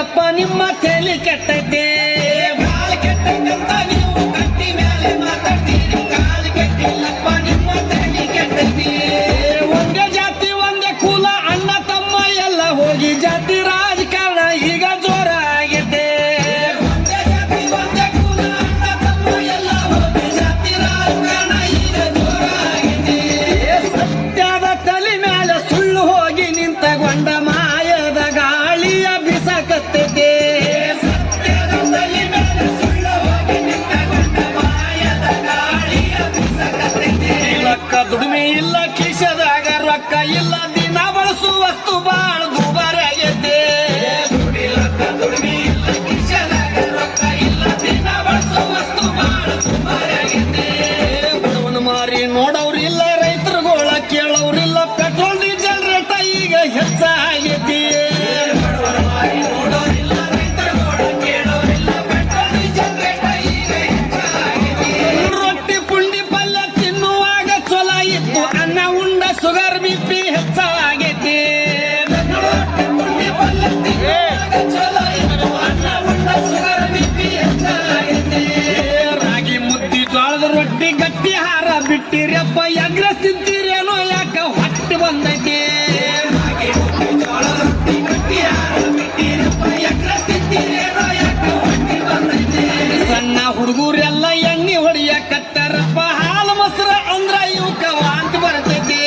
ಯಪ್ಪ ನಿಮ್ಮ ತಲೆ ಕೆಟ್ಟೈತೆ ಕಾಲ ಕೆಟ್ಟಂತ ನೀವು ಕಟ್ಟಿ ಮೇಲೆ ಮಾತಾಡ್ತೀರಿ ಕಾಲ ಕೆಟ್ಟಿಲ್ಲಪ್ಪ ನಿಮ್ಮ ತಲೆ ಕೆಟ್ಟೈತಿ ಒಂದೇ ಜಾತಿ ಒಂದೇ ಕುಲ ಅಣ್ಣ ತಮ್ಮ ಎಲ್ಲ ಹೋಗಿ ಜಾತಿ ರಾಜಕಾರಣ ಈಗ ಜೋರ ಆಗೈತೆ ಒಂದೇ ಜಾತಿ ಒಂದೇ ಕುಲ ಅಣ್ಣ ತಮ್ಮ ಎಲ್ಲ ಹೋಗಿ ಜಾತಿ ರಾಜಕಾರಣ ಈಗ ಜೋರಾಗಿದೆ ಸತ್ಯದ ತಲೆ ಮೇಲೆ ಸುಳ್ಳು ಹೋಗಿ ನಿಂತಗೊಂಡ ಮಾಯದ ಗಾಳಿಯ ಬಿಸಕತ್ತೈತೆ ಸತ್ಯದ ತಲೆ ಮೇಲೆ ಸುಳ್ಳು ಹೋಗಿ ನಿಂತಗೊಂಡ ಮಾಯದ ಗಾಳಿಯ ಬೀಸಕತ್ತೈತಿ ರೊಕ್ಕ ದುಡಿಮೆ ಇಲ್ಲ ಕಿಶದಾಗ ರೊಕ್ಕ ಇಲ್ಲ ದಿನ ಬಳಸುವ ವಸ್ತು ಬಾಳ ದುಬಾರಿ ಆಗೈತೆ ದುಡಿಲಕ್ಕ ದುಡಿಮೆ ಇಲ್ಲ ಕಿಶದಾಗ ರೊಕ್ಕ ಇಲ್ಲ ದಿನ ಬಳಸೋ ವಸ್ತು ಬಾಳ ದುಬಾರಿಯಾಗಿದೆ ಬಡವನ ಮಾರಿ ನೋಡವ್ರಿಲ್ಲ ರೈತರುಗಳ ಕೇಳವ್ರಿಲ್ಲ ಪೆಟ್ರೋಲ್ ಡೀಸೆಲ್ ರೇಟ ಈಗ ಹೆಚ್ಚಾಗೈತಿ ಬಡವರ ಮಾರಿ ನೋಡೋರಿಲ್ಲ ರೈತರ ಗೋಡ ಕೇಳೋರಿಲ್ಲ ಪೆಟ್ರೋಲ್ ಡೀಸೆಲ್ ರೇಟ ಈಗ ಹೆಚ್ಚಾಗಿದೆ ರೊಟ್ಟಿ ಪುಂಡಿ ಪಲ್ಯ ತಿನ್ನುವಾಗ ಚೊಲ ಇತ್ತು ಅನ್ನ ಉಂಡ ಶುಗರ್ ಬಿಪಿ ಹೆಚ್ಚಾಗೈತಿ ಪುಣ್ಯ ಪಲ್ಯ ತಿನ್ನುವಾಗ ಚಲೋ ಇತ್ತು ಅನ್ನ ಉಂಡ ಶುಗರ್ ಬಿಪಿ ಹೆಚ್ಚಾಗಿದೆ ರಾಗಿ ಮುದ್ದಿ ಜೋಳದ ರೊಟ್ಟಿ ಗಟ್ಟಿ ಹಾರ ಬಿಟ್ಟಿರಪ್ಪ ಎಗ್ರ ತಿಂತೀರೇನೋ ಯಾಕ ಹೊಟ್ಟೆ ಬಂದೈತಿ ಹಾಗೆ ಉಪ್ಪು ಜೋಳದ ರೊಟ್ಟಿ ಗಟ್ಟಿ ಆಹಾರ ಬಿಟ್ಟಿರಪ್ಪ ಎಗ್ರ ತಿಂತೀರೇನೋ ಯಾಕೆ ಹೊಟ್ಟಿ ಬಂದೈತೆ ಸಣ್ಣ ಹುಡುಗರೆಲ್ಲ ಎಣ್ಣೆ ಹೊಡಿಯಕತ್ತಾರಪ್ಪ ಹಾಲು ಮೊಸರು ಅಂದ್ರ ಇವಕ್ಕ ವಾಂತಿ ಬರ್ತೈತಿ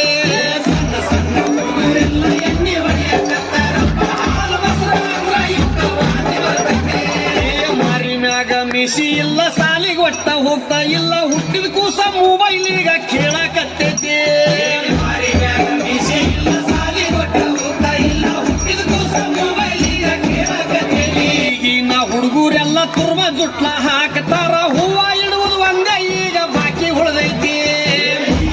ಸಣ್ಣ ಸಣ್ಣ ಹುಡುಗರೆಲ್ಲ ಎಣ್ಣೆ ಹೊಡೆಯಕತ್ತಾರಪ್ಪ ಹಾಲು ಮೊಸರು ಅಂದ್ರ ಇವಕ್ಕ ವಾಂತಿ ಬರ್ತೈತೆ ಮಾರಿ ಮ್ಯಾಗ ಮಿಸಿ ಇಲ್ಲ ಸಾಲಿಗೆ ಒಟ್ಟ ಹೋಗ್ತಾ ಇಲ್ಲ ಹುಟ್ಟಿದ ಕೂಸ ಮೊಬೈಲಿಗ ಕೇಳಕತ್ತೈತಿ ಮಾರಿ ಮ್ಯಾಗ ಮೀಸೆ ಇಲ್ಲ ಸಾಲಿ ಕೊಟ್ಟ ಹೋಗ್ತಾ ಇಲ್ಲ ಹುಟ್ಟಿದ ಕೂಸ ಮೊಬೈಲ್ ಈಗ ಕೇಳಕತ್ತೇನಿ ಈಗಿನ ಹುಡುಗರೆಲ್ಲ ತುರ್ಮ ಜುಟ್ಲ ಹಾಕ್ತಾರ ಹೂವ ಇಡುವುದು ಒಂದೇ ಈಗ ಬಾಕಿ ಉಳ್ದೈತಿ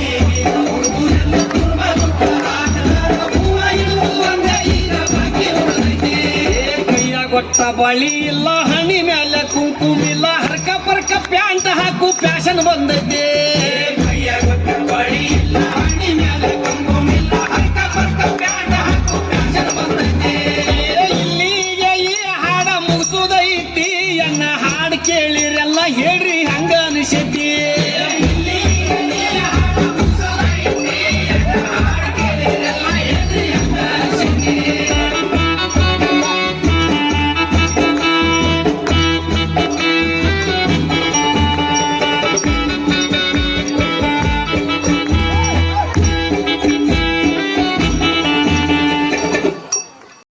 ಈಗಿನ ಹುಡುಗರೆಲ್ಲ ತುಂಬ ದುಡ್ಡ ಹಾಕಲಾರ ಹೂವ ಇಡುವುದು ಒಂದೇ ಈಗ ಬಾಕಿ ಉಳಿದೈತಿ ಕೈಯಾಗ ಒಟ್ಟ ಬಳಿ ಇಲ್ಲ ಹಣಿ ಮೇಲೆ ಕುಂಕುಮ ಇಲ್ಲ ಹರ್ಕ ಪರ್ಕ ಪ್ಯಾಂಟ್ ಹಾಕು ಫ್ಯಾಷನ್ ಬಂದೈತಿ